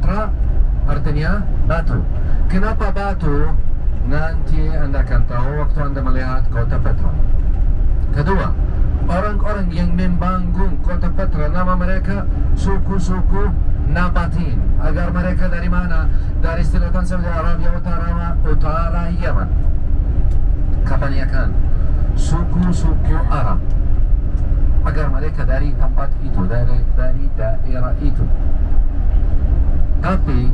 Petra artinya batu. Kenapa batu? Nanti Anda akan tahu waktu Anda melihat kota Petra. Kedua, orang-orang yang membangun kota Petra, nama mereka suku-suku Nabatin. Agar mereka dari mana? Dari selatan Saudi Arabia, utara Yaman. Kebanyakan suku-suku Arab. Agar mereka dari tempat itu, dari daerah itu. Tapi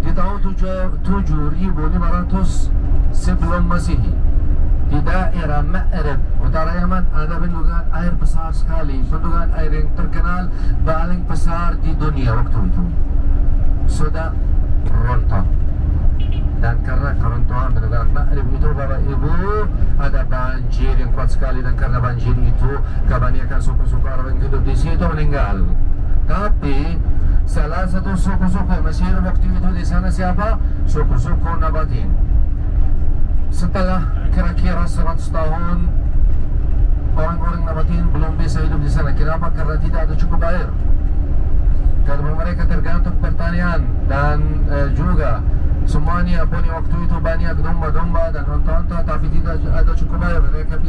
di tahun 7500 sebelum Masehi, di daerah Ma'rib, utara Yaman, ada bendungan air besar sekali. Bendungan air yang terkenal paling besar di dunia waktu itu. Sudah rontok. Dan karena keruntuhan bendungan Ma'rib itu, Bapak Ibu, ada banjir yang kuat sekali. Dan karena banjir itu, kebanyakan suku-suku Arab yang hidup di situ meninggal. Tapi salah satu suku-suku yang masih hidup waktu itu di sana siapa? Suku-suku Nabatin. Setelah kira-kira 100 tahun, orang-orang Nabatin belum bisa hidup di sana. Kenapa? Karena tidak ada cukup air. Karena mereka tergantung pertanian dan juga semuanya punya waktu itu banyak domba-domba dan onta-onta, tapi tidak ada cukup air. Mereka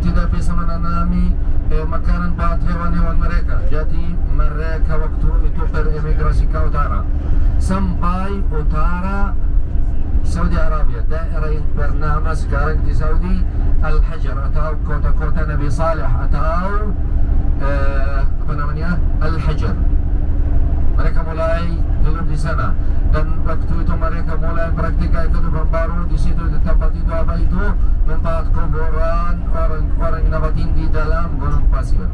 tidak bisa menanami makanan buat hewan-hewan mereka. Jadi mereka waktu itu beremigrasi ke utara, sampai utara Saudi Arabia, daerah yang bernama sekarang di Saudi Al-Hajar, atau kota-kota Nabi Saleh, atau apa namanya, Al-Hajar. Mereka mulai hidup di sana, dan waktu itu mereka mulai praktikkan kehidupan baru di situ. Di tempat itu apa itu? Tempat kuburan orang-orang Nabatin di dalam gunung pasir.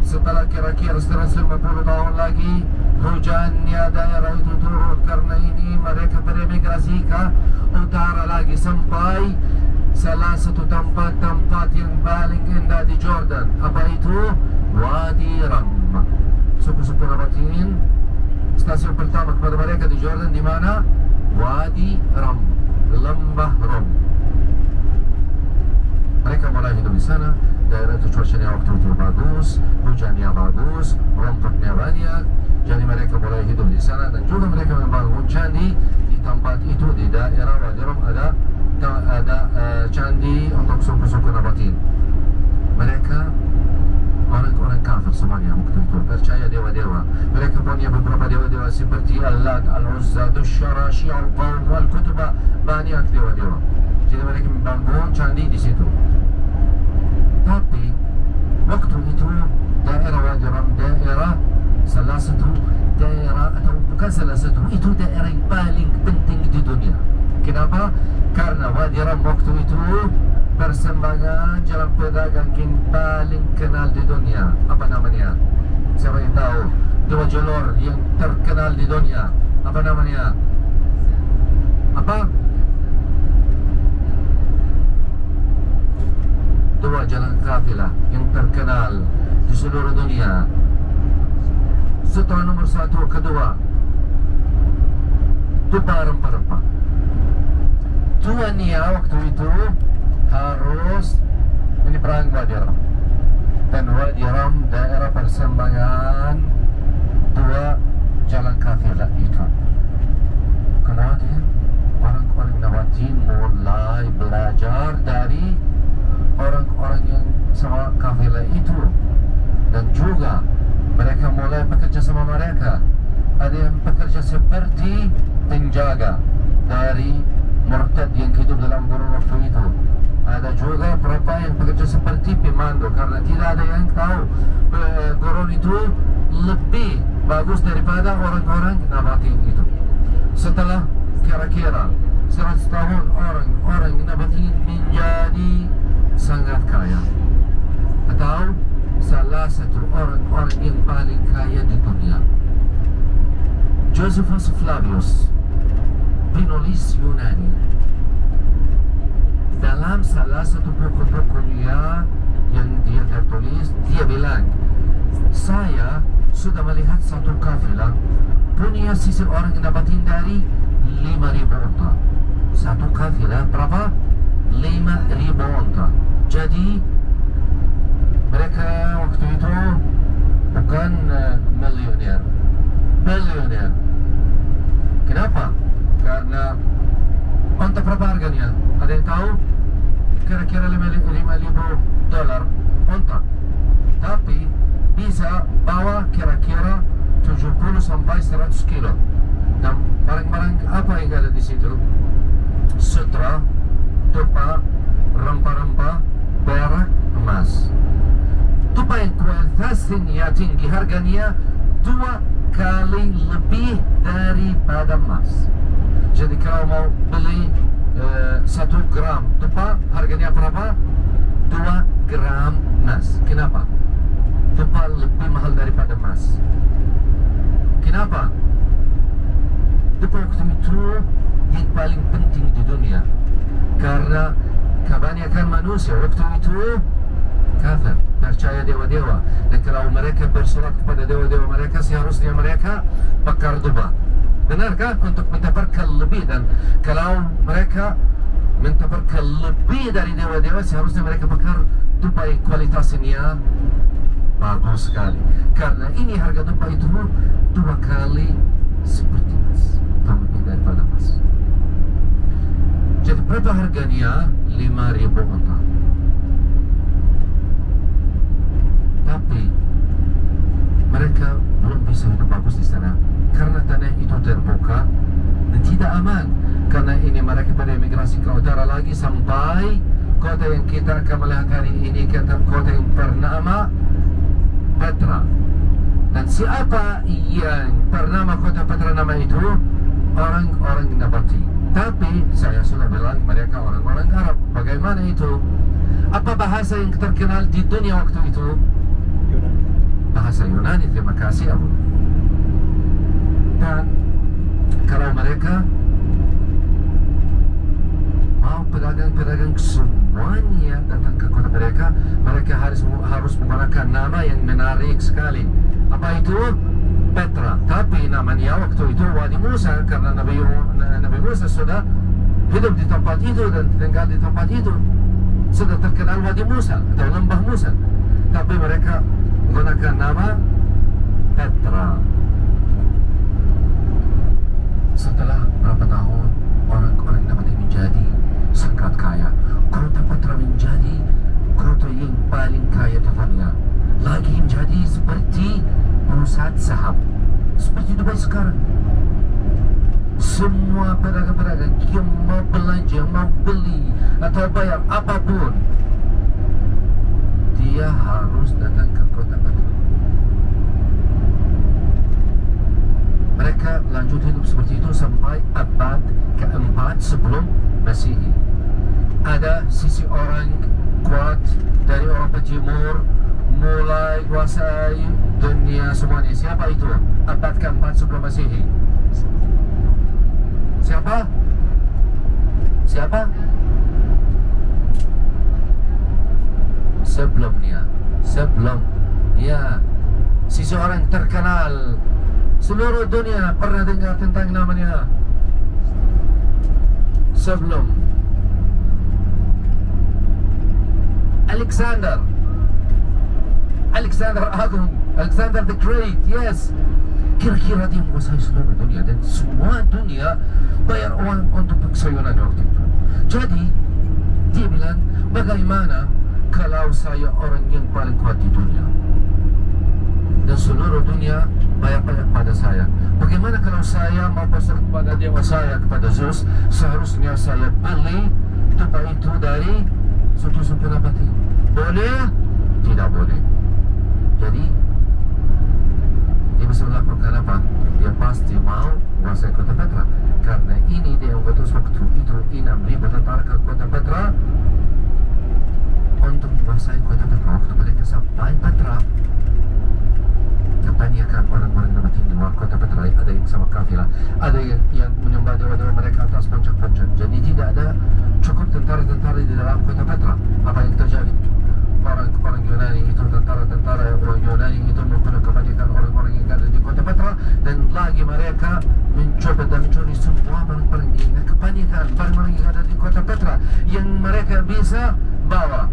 Setelah kira-kira 150 tahun lagi, hujannya daerah itu turun. Karena ini mereka beremigrasi ke utara lagi, sampai salah satu tempat yang paling indah di Jordan. Apa itu? Wadi Ram. Suku-suku Nabatin, stasiun pertama kepada mereka di Jordan di mana? Wadi Ram, lembah Ram. Mereka mulai hidup di sana. Daerah itu cuacanya waktu itu bagus, hujannya bagus, rumputnya banyak. Jadi mereka mulai hidup di sana, dan juga mereka membangun candi di tempat itu. Di daerah Wadi Ram ada candi untuk suku-suku Nabatin. Mereka orang-orang kafir semuanya waktu itu, percaya dewa-dewa. Mereka punya beberapa dewa-dewa seperti Al-Lat, Al-Uzza, Dushara, Syi'al Qawm, Al-Kutuba, banyak dewa-dewa. Jadi mereka membangun candi di situ. Tapi waktu itu daerah Wadi Ram, daerah salah satu daerah, atau bukan salah satu, itu daerah yang paling penting di dunia. Kenapa? Karena Wadi Ram waktu itu persembangan jalan pedagang yang paling kenal di dunia. Apa namanya? Siapa yang tahu? Dua jalur yang terkenal di dunia. Apa namanya? Apa? Dua jalan kafilah yang terkenal di seluruh dunia. Setelah nomor satu, kedua, Tupa rempah-rempah. Tuannya waktu itu harus menyeberang Wadi Ram. Dan Wadi Ram daerah persembangan dua jalan kafilah itu. Kemudian orang-orang Nabatin mulai belajar dari orang-orang yang sama kafilah itu, dan juga mereka mulai bekerja sama mereka. Ada yang bekerja seperti penjaga dari murtad yang hidup dalam gurun waktu itu. Ada juga beberapa yang bekerja seperti pemandu, karena tidak ada yang tahu gurun itu lebih bagus daripada orang-orang Nabatin itu. Setelah kira-kira 100 tahun, orang-orang Nabatin menjadi sangat kaya, atau salah satu orang-orang yang paling kaya di dunia. Josephus Flavius, penulis Yunani, dalam salah satu buku-bukunya yang dia tertulis, dia bilang, saya sudah melihat satu kafilah punya seseorang Nabatin dari 5.000 unta. Satu kafilah berapa? 5.000 unta. Jadi mereka waktu itu bukan milioner, bilioner. berapa harganya? Ada yang tahu? Kira-kira $5,000 onta. Tapi bisa bawa kira-kira 70 sampai 100 kilo. Dan barang-barang apa yang ada di situ? Sutra, tupa, rempah-rempah, perak, emas. Tupa yang kualitasnya tinggi, harganya 2 kali lebih daripada emas. Jadi kalau mau beli 1 gram tupa, harganya berapa? 2 gram emas. Kenapa? Tupa lebih mahal daripada emas. Kenapa? Tupa waktu itu yang paling penting di dunia. Karena kebanyakan manusia waktu itu kafir, percaya dewa-dewa. Dan kalau mereka bersolat kepada dewa-dewa mereka, seharusnya mereka bakar dupa. Benarkah? Untuk minta berkah lebih. Dan kalau mereka minta berkah lebih dari dewa-dewa, seharusnya mereka bakar dupa yang kualitasnya bagus sekali. Karena ini harga dupa itu 2 kali seperti emas, lebih daripada emas. Jadi berapa harganya? 5.000 onta. Tapi mereka belum bisa hidup bagus di sana karena tanah itu terbuka dan tidak aman. Karena ini mereka pada imigrasi ke utara lagi sampai kota yang kita akan melihat hari ini, kota yang bernama Petra. Dan siapa yang bernama kota Petra nama itu? Orang-orang Nabati. Tapi saya sudah bilang mereka orang-orang Arab. Bagaimana itu? Apa bahasa yang terkenal di dunia waktu itu? Yunani. Bahasa Yunani. Terima kasih Abu. Dan kalau mereka mau pedagang-pedagang semuanya datang ke kota mereka, mereka harus menggunakan nama yang menarik sekali. Apa itu? Petra. Tapi namanya waktu itu Wadi Musa, karena Nabi Musa sudah hidup di tempat itu dan tinggal di tempat itu. Sudah terkenal Wadi Musa atau Lembah Musa. Tapi mereka menggunakan nama Petra. Setelah berapa tahun orang-orang dapat menjadi sangat kaya. Kota Petra menjadi kota yang paling kaya di dunia. Lagi menjadi seperti pusat saham, seperti Dubai sekarang. Semua pedagang-pedagang yang mau belanja, mau beli atau bayar apapun, dia harus datang ke kota Petra. Mereka lanjut hidup seperti itu sampai abad ke-4 sebelum Masehi. Ada sisi orang kuat dari Eropa Timur mulai kuasai dunia semuanya. Siapa itu? Abad ke-4 sebelum Masehi. Siapa? Siapa? Sebelumnya. Sebelum. Ya. Sisi orang terkenal. Seluruh dunia pernah dengar tentang namanya. Sebelum Alexander Agung, Alexander the Great, yes. Kira-kira dia menguasai seluruh dunia dan semua dunia bayar uang untuk peksayunan waktu itu. Jadi dia bilang, bagaimana kalau saya orang yang paling kuat di dunia dan seluruh dunia bayar-bayar pada saya? Bagaimana kalau saya mau pasrah kepada dewa saya, kepada Zeus? Seharusnya saya beli tupa itu dari suku-suku Nabati. Boleh? Tidak boleh. Jadi dia bisa melakukan apa? Dia pasti mau menguasai kota Petra. Karena ini dia mengutus waktu itu 6.000 tentara ke kota Petra untuk menguasai kota Petra. Waktu mereka sampai Petra, kebanyakan orang-orang Nabati di luar kota Petra, ada yang sama kafilah, ada yang menyembah dewa-dewa mereka atas puncak-puncak. Jadi tidak ada cukup tentara-tentara di dalam kota Petra. Apa yang terjadi? Orang Yunani itu, tentara-tentara Yunani itu membunuh kebanyakan orang-orang yang ada di kota Petra, dan lagi mereka mencoba dan mencuri semua barang-barang yang kebanyakan barang-barang yang ada di kota Petra yang mereka bisa bawa.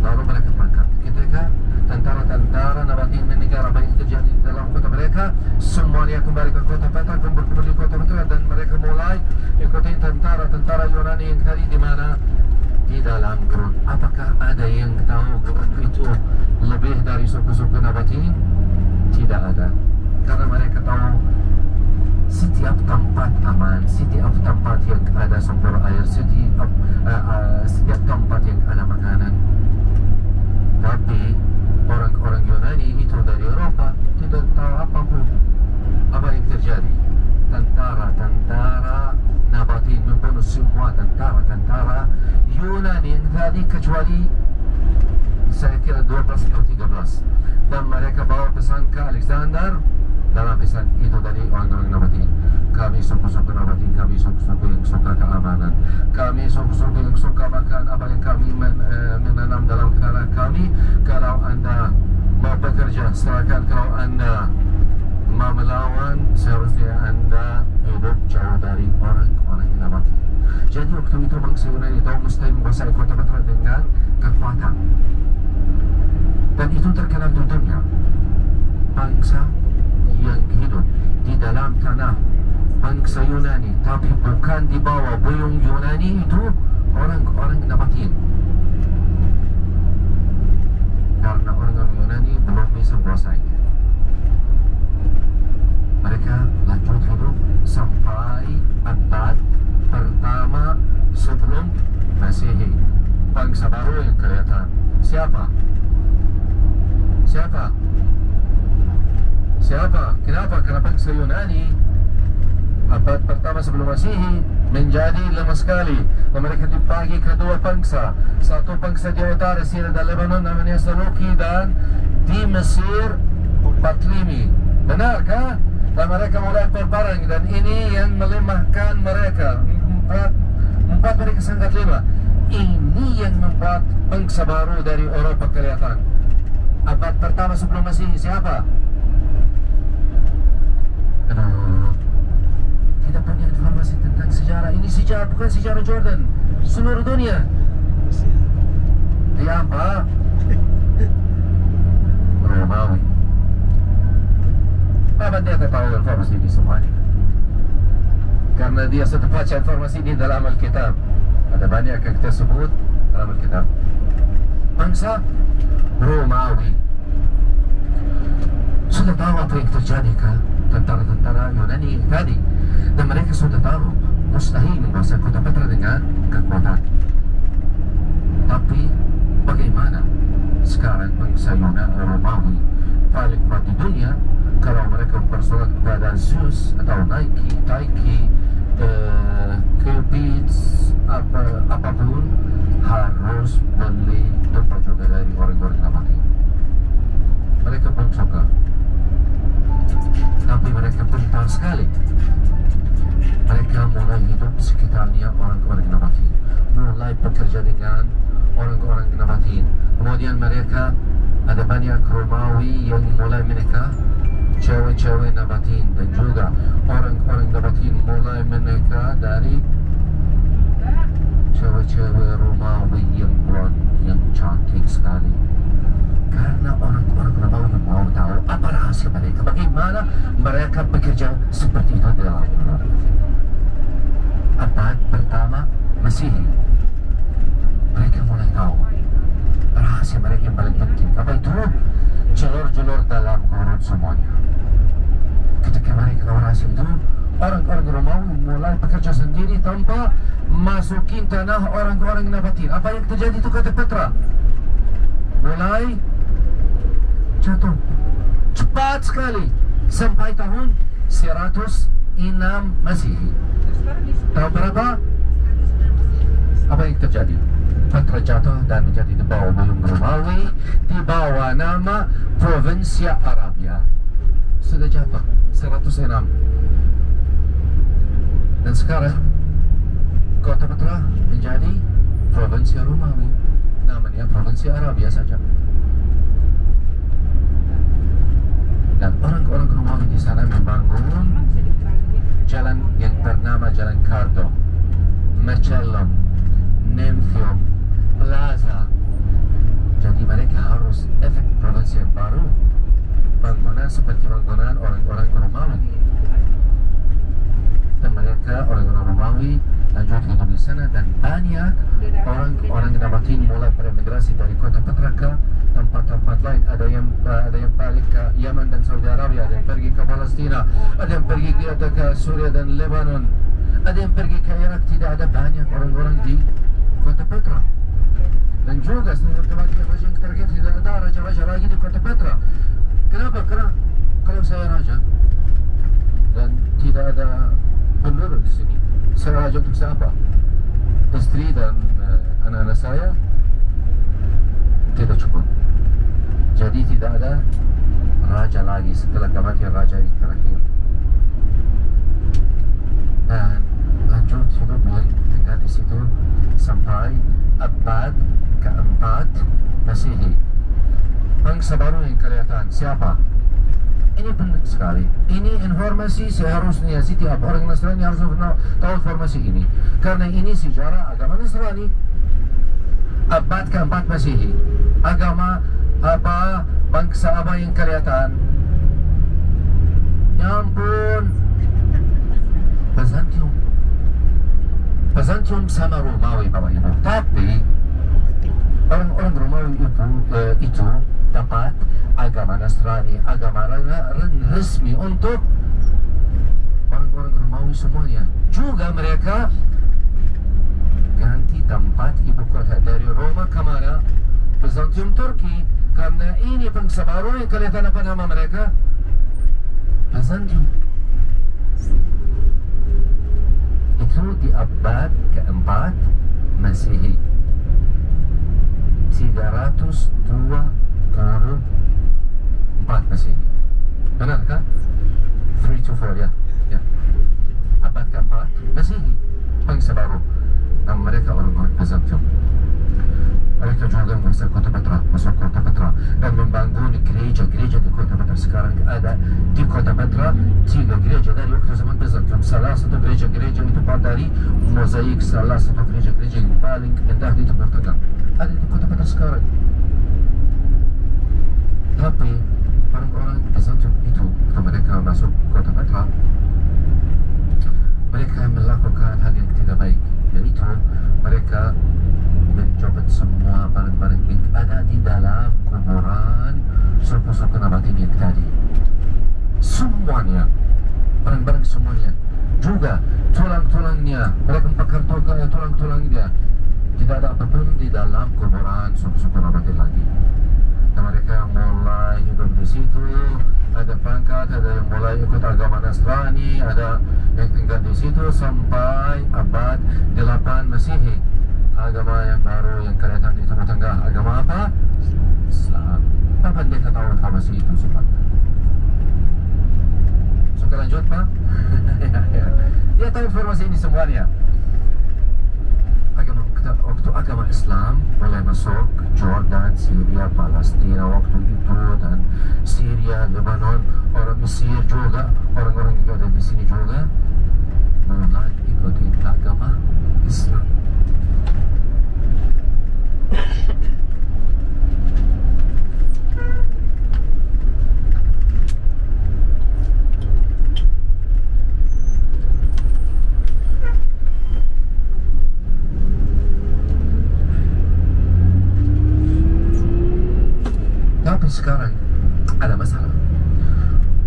Lalu mereka pangkat. Ketika tentara-tentara Nabatean mendengar apa yang terjadi di dalam kota mereka. Semuanya kembali ke kota Petra, kembali ke kota Petra, dan mereka mulai ikutin tentara-tentara Yunani yang tadi di mana? Di dalam gurun. Apakah ada yang tahu gurun itu lebih dari suku-suku Nabatean? Tidak ada, karena mereka tahu setiap tempat aman, setiap tempat yang ada sumber air, setiap tempat yang ada makanan. Tapi orang-orang Yunani itu dari Eropa tidak tahu apapun apa yang terjadi. Tentara-tentara Nabatean membunuh semua tentara-tentara Yunani yang tadi, kecuali saya kira 12 atau 13, dan mereka bawa pesan ke Alexander. Dalam pesan itu dari orang-orang Nabatean, kami suku-suku Nabatean, kami suku-suku yang suka keamanan, kami suku-suku yang suka makan apa yang kami menanam dalam tanah kami. Kalau anda mau bekerja, silakan. Kalau anda mau melawan, seharusnya anda hidup jauh dari orang-orang Nabatean. Jadi waktu itu bangsa Yunani tahu mesti menguasai kota Petra dengan kekuatan, dan itu terkenal di dunia. Bangsa yang hidup di dalam tanah bangsa Yunani, tapi bukan di bawah buyung Yunani, itu orang-orang Nabatean. Karena orang-orang Yunani belum bisa menguasainya, mereka lanjut hidup sampai abad pertama sebelum Masehi. Bangsa baru yang kelihatan siapa? Kenapa? Karena bangsa Yunani abad pertama sebelum Masehi menjadi lemah sekali. Mereka dibagi ke dua bangsa. Satu bangsa di utara Syria dan Lebanon namanya Seleuki, dan di Mesir Ptolemaic. Benarkah? Dan mereka mulai berperang, dan ini yang melemahkan mereka. Membuat mereka sangat lemah. Ini yang membuat bangsa baru dari Eropa kelihatan. Abad pertama sebelum Masehi siapa? Tidak punya informasi tentang sejarah. Ini sejarah, bukan sejarah Jordan, seluruh dunia. Dia apa? Romawi. Apa dia tahu informasi ini semuanya? Karena dia sudah baca informasi ini dalam Alkitab. Ada banyak yang kita sebut dalam Alkitab. Bangsa Romawi sudah tahu apa yang terjadi ke tentara-tentara Yunani tadi, dan mereka sudah tahu mustahil menguasai kota Petra dengan kekuatan. Tapi bagaimana sekarang bangsa Yunani Romawi paling kuat di dunia? Kalau mereka bersolat kepada Zeus atau Nike, Cupid, apapun, harus beli domba juga dari orang-orang Nabatean. Mereka pun suka, tapi mereka pintar sekali. Mereka mulai hidup sekitarnya orang-orang Nabatean, mulai bekerja dengan orang-orang Nabatean. Kemudian mereka ada banyak Romawi yang mulai menikah cewek-cewek Nabatean, dan juga orang-orang Nabatean mulai menikah dari cewek-cewek Romawi yang blonde, yang cantik sekali. Karena orang-orang Romawi mau tahu apa rahasia mereka, bagaimana mereka bekerja seperti itu di dalam abad pertama Masehi. Mereka mulai tahu rahasia mereka yang paling penting. Apa itu? Jalur-jalur dalam gurun semuanya. Ketika mereka tahu rahasia itu, orang-orang Romawi mulai bekerja sendiri tanpa masukin tanah orang-orang Nabatean. Apa yang terjadi itu kata Petra? Mulai jatuh cepat sekali sampai tahun 106 Masehi. Tahu berapa? Apa yang terjadi? Petra jatuh dan menjadi di bawah buyung Romawi, di bawah nama Provincia Arabia. Sudah jatuh 106. Dan sekarang kota Petra menjadi Provincia Romawi. Namanya Provincia Arabia saja. Dan orang-orang Romawi di sana membangun jalan yang bernama Jalan Cardo, Macellum, Nymphium, Plaza. Jadi mereka harus efek Romawi lanjut hidup di sana, dan banyak orang yang dapatin mulai beremigrasi dari kota Petra ke tempat-tempat lain. Ada yang balik ke Yaman dan Saudi Arabia, ada yang pergi ke Palestina, ada yang pergi ke Suria dan Lebanon, ada yang pergi ke Irak. Tidak ada banyak orang-orang di kota Petra. Dan juga sebagai raja yang terkait, tidak ada raja-raja lagi di kota Petra. Kenapa? Karena kalau saya raja dan tidak ada penduduk di sini, saya raja untuk siapa? Istri dan anak-anak saya tidak cukup. Jadi tidak ada raja lagi setelah kematian raja yang terakhir. Dan lanjut hidup yang tinggal di situ sampai abad keempat Masehi. Bangsa baru yang kelihatan siapa? Ini penting sekali. Ini informasi seharusnya setiap orang Nasrani harus tahu informasi ini, karena ini sejarah agama Nasrani. Abad keempat Masehi. Agama apa? Bangsa apa yang kelihatan? Ya ampun, Byzantium. Byzantium sama Romawi, Bapak Ibu. Tapi orang-orang Romawi itu dapat agama Nasrani, agama resmi untuk orang-orang Romawi semuanya. Juga mereka ganti tempat ibu kota dari Roma ke mana? Byzantium, Turki. Karena ini bangsa baru yang kelihatan apa nama mereka? Byzantium. Itu di abad keempat Masehi. 324 Masehi. Benar kan? 3 to 4 ya. Abad keempat Masehi. Bangsa baru. Dan mereka orang-orang Byzantium. Mereka juga masuk kota Petra dan membangun gereja-gereja di kota Petra. Sekarang ada di kota Petra 3 gereja dari waktu zaman Byzantium. Salah satu gereja-gereja itu dari mozaik, salah satu gereja-gereja yang paling indah di Timur Tengah ada di kota Petra sekarang. Tapi orang-orang Byzantium itu, ketika mereka masuk kota Petra, mereka melakukan hal yang tidak baik, yaitu mereka mencopot semua barang-barang yang ada di dalam kuburan suku-suku Nabatin yang tadi. Semuanya, barang-barang semuanya. Juga tulang-tulangnya, mereka membakar tulang-tulangnya. Tidak ada apapun di dalam kuburan suku-suku Nabatin lagi. Dan mereka mulai hidup di situ. Ada pangkat, ada yang mulai ikut agama Nasrani, ada yang tinggal di situ sampai abad 8 Masehi. Agama yang baru yang kelihatan di Timur Tengah. Agama apa? Islam. Apa pendeta tahu informasi itu sebenarnya? Suka lanjut, Pak? Dia tahu informasi ini semuanya. Waktu agama Islam mulai masuk Jordan, Syria, Palestina waktu itu, dan Syria, Lebanon, orang Mesir juga, orang-orang yang ada di sini juga mulai ikuti agama Islam. Tapi sekarang ada masalah.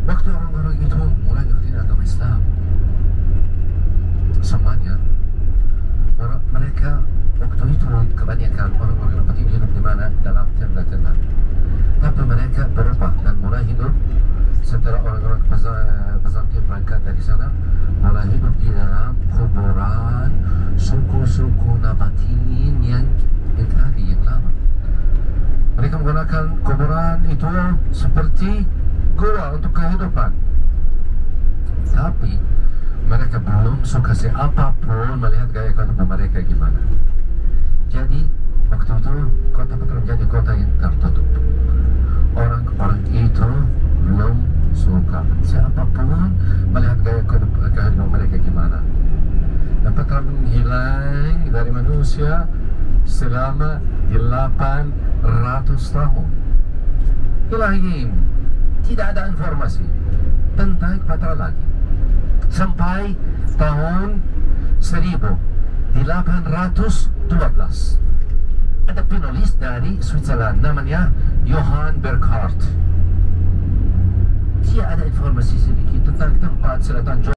Waktu orang-orang itu mulai ikuti agama Islam, semuanya mereka waktu itu kebanyakan orang-orang Nabatin hidup di mana? Dalam tenda-tenda. Tapi mereka berubah dan mulai hidup setelah orang-orang Byzantium berangkat dari sana, mulai hidup di dalam kuburan suku-suku Nabatin yang tadi, yang lama. Mereka menggunakan kuburan itu seperti gua untuk kehidupan. Tapi mereka belum suka siapapun melihat gaya kehidupan mereka gimana. Jadi waktu itu kota Petra menjadi kota yang tertutup. Orang-orang itu belum suka siapapun melihat gaya kehidupan mereka gimana. Dan Petra menghilang dari manusia selama 800 tahun. Hilang, tidak ada informasi tentang Petra lagi. Sampai tahun 1812. Ada penulis dari Switzerland, namanya Johann Burckhardt. Dia ada informasi sedikit tentang tempat selatan